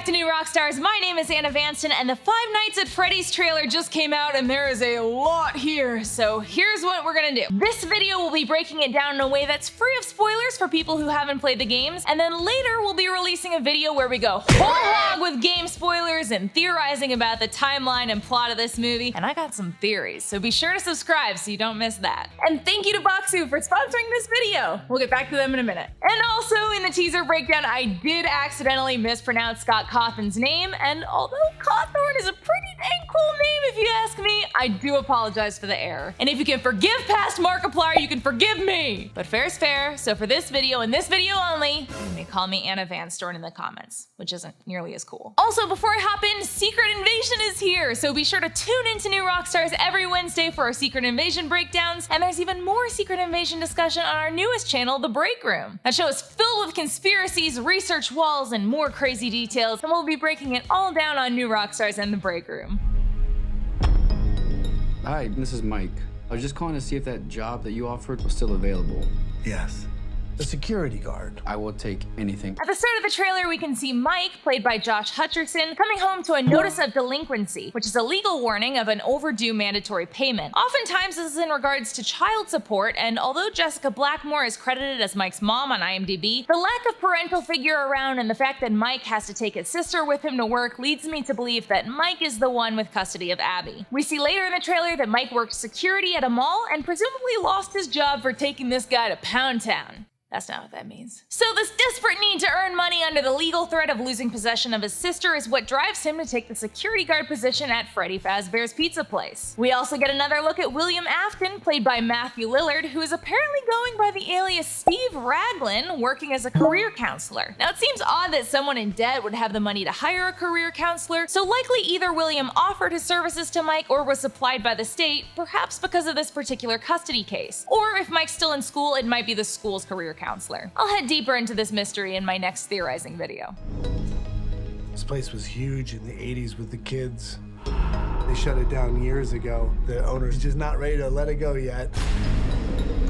to New Rockstars. My name is Vanston, and the Five Nights at Freddy's trailer just came out, and there is a lot here. So here's what we're gonna do. This video will be breaking it down in a way that's free of spoilers for people who haven't played the games, and then later we'll be releasing a video where we go whole hog with game spoilers and theorizing about the timeline and plot of this movie. And I got some theories, so be sure to subscribe so you don't miss that. And thank you to Boxu for sponsoring this video. We'll get back to them in a minute. And also in the teaser breakdown, I did accidentally mispronounce Scott Cawthon's name, and although Cawthorn is a pretty dang cool name if you ask me, I do apologize for the error. And if you can forgive past Markiplier, you can forgive me! But fair's fair, so for this video and this video only, you may call me Anna Vanston in the comments, which isn't nearly as cool. Also, before I hop in, Secret Invasion is here, so be sure to tune into New Rockstars every Wednesday for our Secret Invasion breakdowns, and there's even more Secret Invasion discussion on our newest channel, The Break Room. That show is filled with conspiracies, research walls, and more crazy details, and we'll be breaking it all down on New Rockstars and The Break Room. Hi, this is Mike. I was just calling to see if that job that you offered was still available. Yes. The security guard. I will take anything. At the start of the trailer, we can see Mike, played by Josh Hutcherson, coming home to a notice of delinquency, which is a legal warning of an overdue mandatory payment. Oftentimes, this is in regards to child support, and although Jessica Blackmore is credited as Mike's mom on IMDb, the lack of parental figure around and the fact that Mike has to take his sister with him to work leads me to believe that Mike is the one with custody of Abby. We see later in the trailer that Mike worked security at a mall and presumably lost his job for taking this guy to Pound Town. That's not what that means. So this desperate need to earn money under the legal threat of losing possession of his sister is what drives him to take the security guard position at Freddy Fazbear's Pizza Place. We also get another look at William Afton, played by Matthew Lillard, who is apparently going by the alias Steve Raglan, working as a career counselor. Now it seems odd that someone in debt would have the money to hire a career counselor, so likely either William offered his services to Mike or was supplied by the state, perhaps because of this particular custody case. Or if Mike's still in school, it might be the school's career counselor. I'll head deeper into this mystery in my next theorizing video. This place was huge in the 80s with the kids. They shut it down years ago. The owner's just not ready to let it go yet.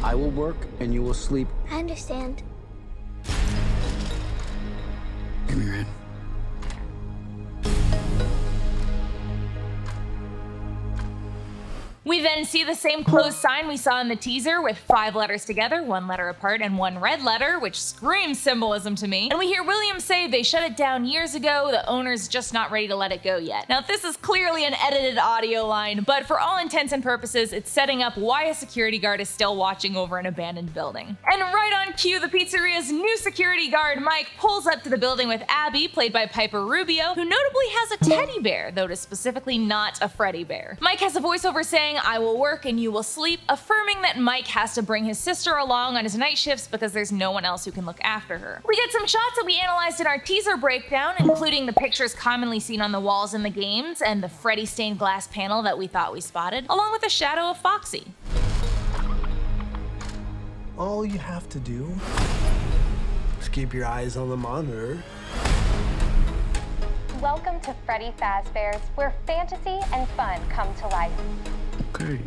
I will work and you will sleep. I understand. Give me your hand. We then see the same closed sign we saw in the teaser with 5 letters together, 1 letter apart, and 1 red letter, which screams symbolism to me. And we hear William say they shut it down years ago, the owner's just not ready to let it go yet. Now this is clearly an edited audio line, but for all intents and purposes, it's setting up why a security guard is still watching over an abandoned building. And right on cue, the pizzeria's new security guard, Mike, pulls up to the building with Abby, played by Piper Rubio, who notably has a teddy bear, though it is specifically not a Freddy bear. Mike has a voiceover saying, "I will work and you will sleep," affirming that Mike has to bring his sister along on his night shifts because there's no one else who can look after her. We get some shots that we analyzed in our teaser breakdown, including the pictures commonly seen on the walls in the games and the Freddy stained glass panel that we thought we spotted, along with a shadow of Foxy. All you have to do is keep your eyes on the monitor. Welcome to Freddy Fazbear's, where fantasy and fun come to life. Okay.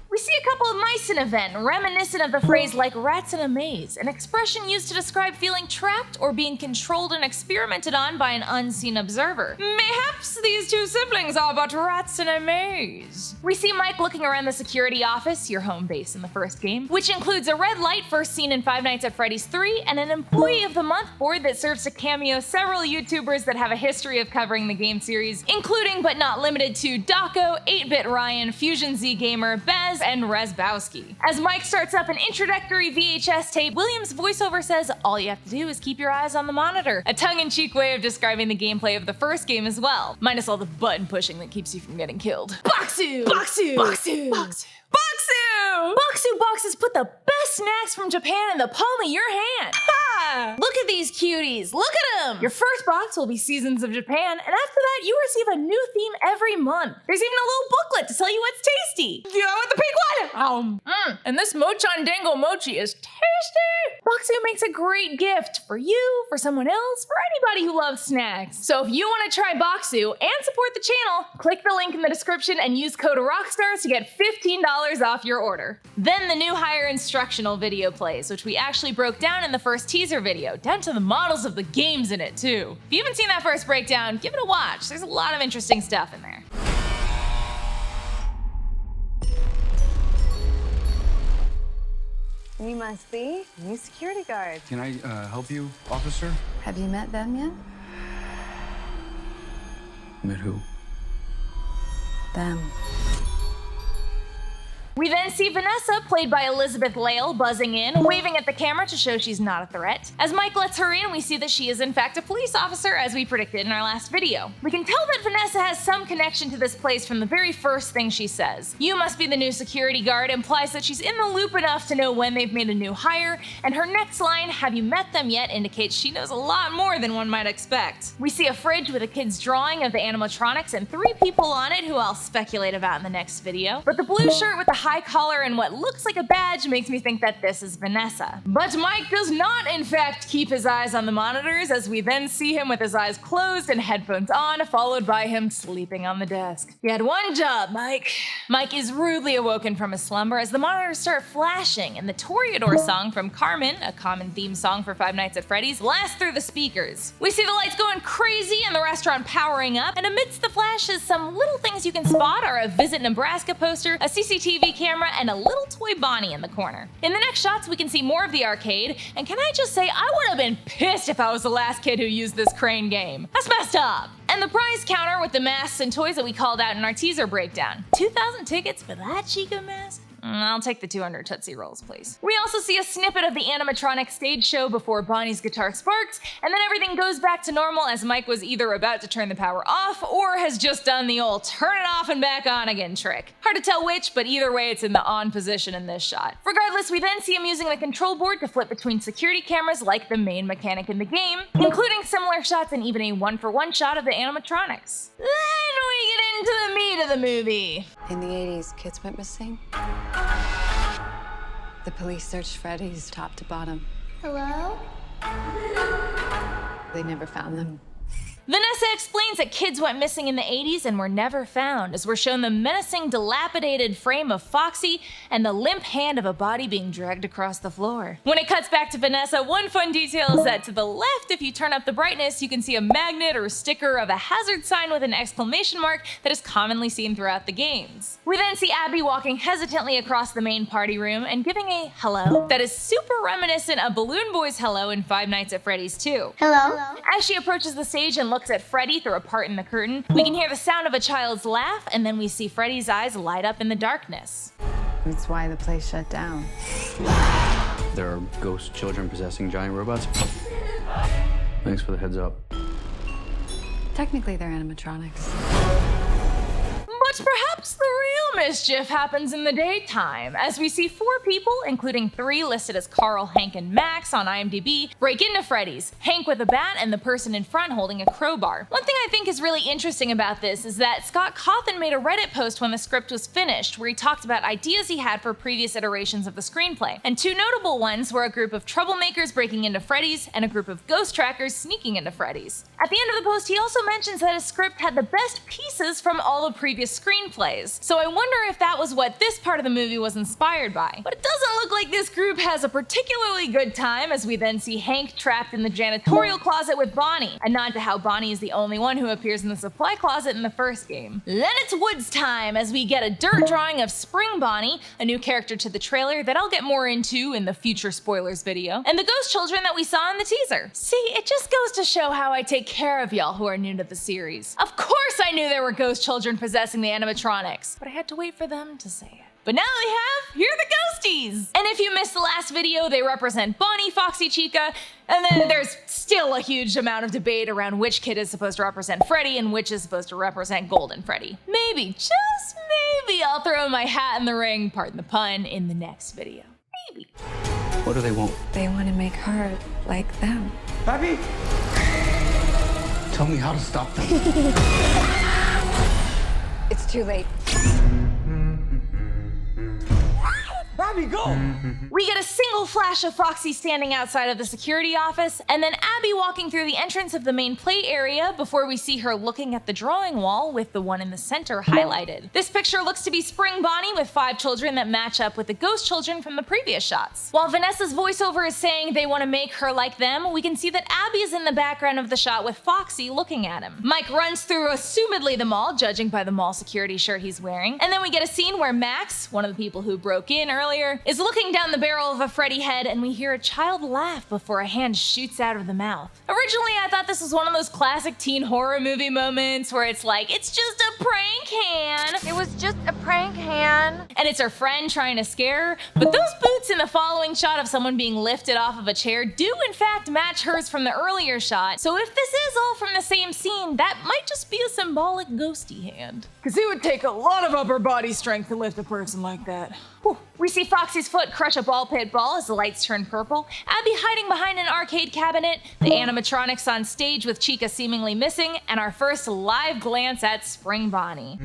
We see a couple of mice in a vent, reminiscent of the phrase "like rats in a maze," an expression used to describe feeling trapped or being controlled and experimented on by an unseen observer. Mayhaps these two siblings are but rats in a maze. We see Mike looking around the security office, your home base in the first game, which includes a red light first seen in Five Nights at Freddy's 3, and an Employee of the Month board that serves to cameo several YouTubers that have a history of covering the game series, including but not limited to Daco, 8-Bit Ryan, Fusion Z Gamer, Bez, and Rezbowski. As Mike starts up an introductory VHS tape, William's voiceover says all you have to do is keep your eyes on the monitor, a tongue-in-cheek way of describing the gameplay of the first game as well, minus all the button pushing that keeps you from getting killed. Boxu! Boxu! Boxu! Boxu! Boxu! Boxu boxes put the best snacks from Japan in the palm of your hand. Ha! Look at these cuties. Look at them. Your first box will be Seasons of Japan, and after that, you receive a new theme every month. There's even a little booklet to tell you what's tasty. You know, with the pink one. And this Mochan Dango Mochi is tasty. Boxu makes a great gift for you, for someone else, for anybody who loves snacks. So if you want to try Boxu and support the channel, click the link in the description and use code Rockstars to get $15 off your order. Then the new hire instructional video plays, which we actually broke down in the first teaser teaser video, down to the models of the games in it too. If you haven't seen that first breakdown, give it a watch. There's a lot of interesting stuff in there. You must be new security guard. Can I help you, officer? Have you met them yet? Met who? Them. We then see Vanessa, played by Elizabeth Lail, buzzing in, waving at the camera to show she's not a threat. As Mike lets her in, we see that she is in fact a police officer, as we predicted in our last video. We can tell that Vanessa has some connection to this place from the very first thing she says. "You must be the new security guard" implies that she's in the loop enough to know when they've made a new hire, and her next line, "Have you met them yet?" indicates she knows a lot more than one might expect. We see a fridge with a kid's drawing of the animatronics and 3 people on it who I'll speculate about in the next video, but the blue shirt with the high collar and what looks like a badge makes me think that this is Vanessa. But Mike does not in fact keep his eyes on the monitors, as we then see him with his eyes closed and headphones on, followed by him sleeping on the desk. You had one job, Mike. Mike is rudely awoken from his slumber as the monitors start flashing and the Toreador song from Carmen, a common theme song for Five Nights at Freddy's, blasts through the speakers. We see the lights going crazy and the restaurant powering up, and amidst the flashes, some little things you can spot are a Visit Nebraska poster, a CCTV camera, and a little toy Bonnie in the corner. In the next shots, we can see more of the arcade, and can I just say, I would have been pissed if I was the last kid who used this crane game. That's messed up. And the prize counter with the masks and toys that we called out in our teaser breakdown. 2,000 tickets for that Chica mask? I'll take the 200 Tootsie Rolls, please. We also see a snippet of the animatronic stage show before Bonnie's guitar sparks, and then everything goes back to normal as Mike was either about to turn the power off or has just done the old turn it off and back on again trick. Hard to tell which, but either way it's in the on position in this shot. Regardless, we then see him using the control board to flip between security cameras like the main mechanic in the game, including similar shots and even a 1-for-1 shot of the animatronics. Then we get into the meat of the movie. In the 80s, kids went missing. The police searched Freddy's top to bottom. Hello? They never found them. Vanessa explains that kids went missing in the 80s and were never found, as we're shown the menacing, dilapidated frame of Foxy and the limp hand of a body being dragged across the floor. When it cuts back to Vanessa, one fun detail is that to the left, if you turn up the brightness, you can see a magnet or sticker of a hazard sign with an exclamation mark that is commonly seen throughout the games. We then see Abby walking hesitantly across the main party room and giving a hello that is super reminiscent of Balloon Boy's hello in Five Nights at Freddy's 2. Hello? As she approaches the stage and looks at Freddy through a part in the curtain, we can hear the sound of a child's laugh, and then we see Freddy's eyes light up in the darkness. That's why the place shut down. There are ghost children possessing giant robots. Thanks for the heads up. Technically, they're animatronics. But perhaps the real mischief happens in the daytime, as we see 4 people, including 3 listed as Carl, Hank, and Max on IMDb, break into Freddy's, Hank with a bat and the person in front holding a crowbar. One thing I think is really interesting about this is that Scott Cawthon made a Reddit post when the script was finished where he talked about ideas he had for previous iterations of the screenplay, and 2 notable ones were a group of troublemakers breaking into Freddy's and a group of ghost trackers sneaking into Freddy's. At the end of the post, he also mentions that his script had the best pieces from all the previous screenplays, so I wonder if that was what this part of the movie was inspired by. But it doesn't look like this group has a particularly good time, as we then see Hank trapped in the janitorial closet with Bonnie, a nod to how Bonnie is the only one who appears in the supply closet in the first game. Then it's Woods time, as we get a dirt drawing of Spring Bonnie, a new character to the trailer that I'll get more into in the future spoilers video, and the ghost children that we saw in the teaser. See, it just goes to show how I take care of y'all who are new to the series. Of course I knew there were ghost children possessing the animatronics, but I had to wait for them to say it. But now they have, here are the ghosties! And if you missed the last video, they represent Bonnie, Foxy, Chica, and then there's still a huge amount of debate around which kid is supposed to represent Freddy and which is supposed to represent Golden Freddy. Maybe, just maybe, I'll throw my hat in the ring, pardon the pun, in the next video. Maybe. What do they want? They want to make Hurd like them. Abby! Tell me how to stop them. It's too late. Abby, go! We get a single flash of Foxy standing outside of the security office, and then Abby walking through the entrance of the main play area before we see her looking at the drawing wall with the one in the center highlighted. This picture looks to be Spring Bonnie with 5 children that match up with the ghost children from the previous shots. While Vanessa's voiceover is saying they want to make her like them, we can see that Abby is in the background of the shot with Foxy looking at him. Mike runs through assumedly the mall, judging by the mall security shirt he's wearing, and then we get a scene where Max, one of the people who broke in earlier, is looking down the barrel of a Freddy head, and we hear a child laugh before a hand shoots out of the mouth. Originally, I thought this was one of those classic teen horror movie moments where it's like, it's just a prank hand. It was just a prank hand. And it's her friend trying to scare her, but those boots in the following shot of someone being lifted off of a chair do in fact match hers from the earlier shot, so if this is all from the same scene, that might just be a symbolic ghosty hand. Cause it would take a lot of upper body strength to lift a person like that. Whew. We see Foxy's foot crush a ball pit ball as the lights turn purple, Abby hiding behind an arcade cabinet, the animatronics on stage with Chica seemingly missing, and our first live glance at Spring Bonnie.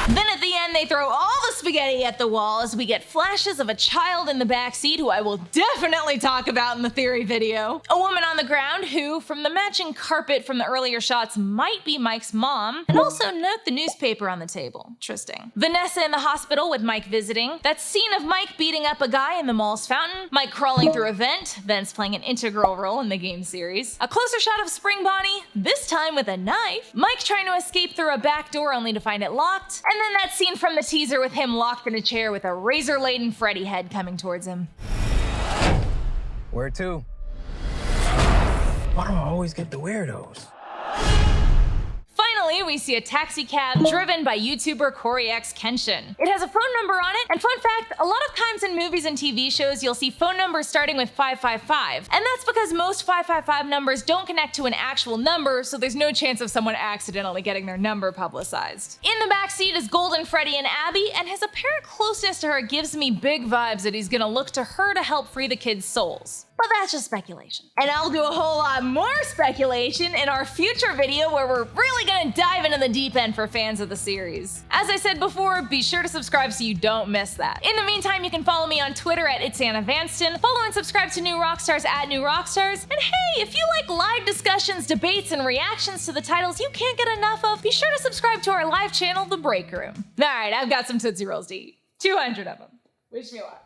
Then at the end, they throw all the spaghetti at the wall as we get flashes of a child in the backseat who I will definitely talk about in the theory video. A woman on the ground who, from the matching carpet from the earlier shots, might be Mike's mom, and also note the newspaper on the table. Interesting. Vanessa in the hospital with Mike visiting. That scene of Mike beating up a guy in the mall's fountain. Mike crawling through a vent. Vent's playing an integral role in the game series. A closer shot of Spring Bonnie, this time with a knife. Mike trying to escape through a back door only to find it locked. And then that scene from the teaser with him locked in a chair with a razor-laden Freddy head coming towards him. Where to? Why do I always get the weirdos? Finally, we see a taxi cab driven by YouTuber Corey X Kenshin. It has a phone number on it, and fun fact, a lot of times in movies and TV shows you'll see phone numbers starting with 555, and that's because most 555 numbers don't connect to an actual number, so there's no chance of someone accidentally getting their number publicized. In the backseat is Golden Freddy and Abby, and his apparent closeness to her gives me big vibes that he's gonna look to her to help free the kids' souls. But that's just speculation. And I'll do a whole lot more speculation in our future video where we're really gonna dive into the deep end for fans of the series. As I said before, be sure to subscribe so you don't miss that. In the meantime, you can follow me on Twitter at @It'sAnnaVanston, follow and subscribe to New Rockstars at New Rockstars, and hey, if you like live discussions, debates, and reactions to the titles you can't get enough of, be sure to subscribe to our live channel, The Break Room. Alright, I've got some Tootsie Rolls to eat. 200 of them. Wish me luck.